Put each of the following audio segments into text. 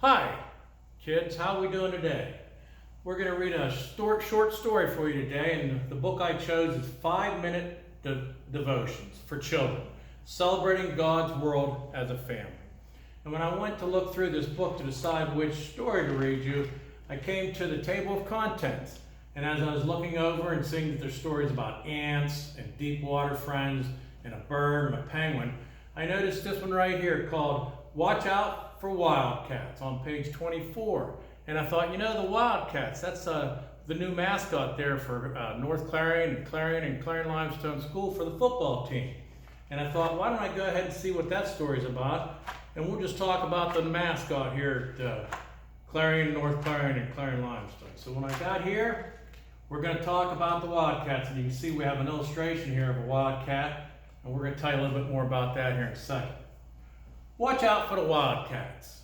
Hi, kids. How are we doing today? We're going to read a short story for you today, and the book I chose is 5-minute devotions for children, celebrating God's world as a family. And when I went to look through this book to decide which story to read you, I came to the table of contents. And as I was looking over and seeing that there's stories about ants and deep water friends and a bird and a penguin, I noticed this one right here called Out For Wildcats on page 24. And I thought, the Wildcats, that's the new mascot there for North Clarion and Clarion Limestone School for the football team. And I thought, why don't I go ahead and see what that story's about, and we'll just talk about the mascot here at Clarion, North Clarion, and Clarion Limestone. So when I got here, we're going to talk about the Wildcats, and you can see we have an illustration here of a wildcat, and we're going to tell you a little bit more about that here in a second. Watch out for the Wildcats.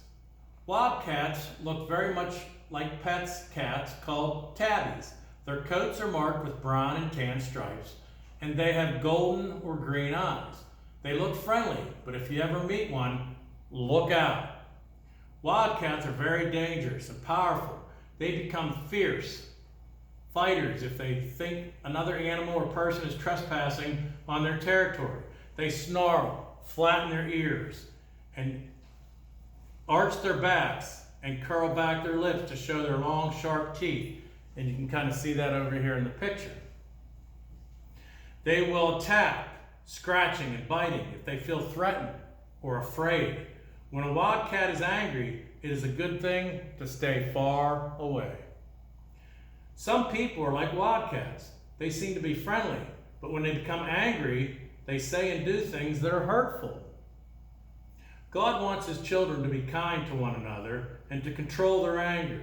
Wildcats look very much like pets cats called tabbies. Their coats are marked with brown and tan stripes, and they have golden or green eyes. They look friendly, but if you ever meet one, look out. Wildcats are very dangerous and powerful. They become fierce fighters if they think another animal or person is trespassing on their territory. They snarl, flatten their ears, and arch their backs and curl back their lips to show their long, sharp teeth. And you can kind of see that over here in the picture. They will attack, scratching and biting if they feel threatened or afraid. When a wildcat is angry, it is a good thing to stay far away. Some people are like wildcats. They seem to be friendly, but when they become angry, they say and do things that are hurtful. God wants His children to be kind to one another and to control their anger.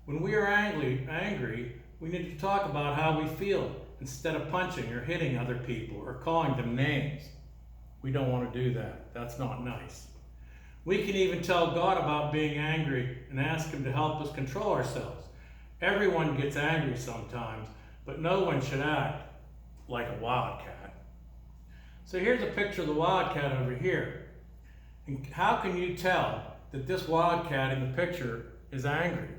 When we are angry, we need to talk about how we feel instead of punching or hitting other people or calling them names. We don't want to do that. That's not nice. We can even tell God about being angry and ask Him to help us control ourselves. Everyone gets angry sometimes, but no one should act like a wildcat. So here's a picture of the wildcat over here. And how can you tell that this wildcat in the picture is angry?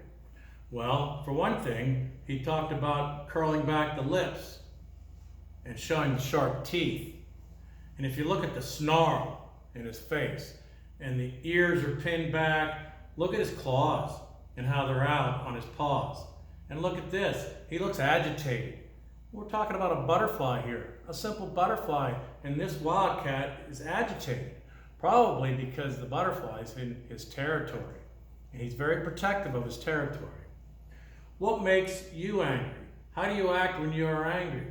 Well, for one thing, he talked about curling back the lips and showing the sharp teeth. And if you look at the snarl in his face, and the ears are pinned back, look at his claws and how they're out on his paws. And look at this, he looks agitated. We're talking about a butterfly here, a simple butterfly, and this wildcat is agitated, probably because the butterfly is in his territory, and he's very protective of his territory. What makes you angry? How do you act when you are angry?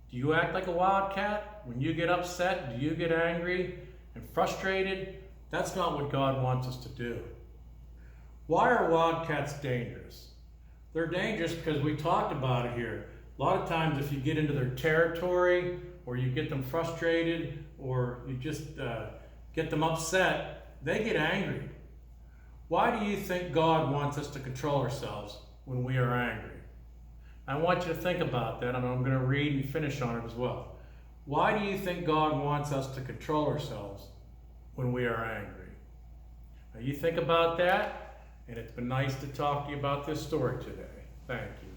Do you act like a wildcat? When you get upset, do you get angry and frustrated? That's not what God wants us to do. Why are wildcats dangerous? They're dangerous because we talked about it here. A lot of times if you get into their territory, or you get them frustrated, or you just get them upset, they get angry. Why do you think God wants us to control ourselves when we are angry? I want you to think about that, and I'm going to read and finish on it as well. Why do you think God wants us to control ourselves when we are angry? Now you think about that, and it's been nice to talk to you about this story today. Thank you.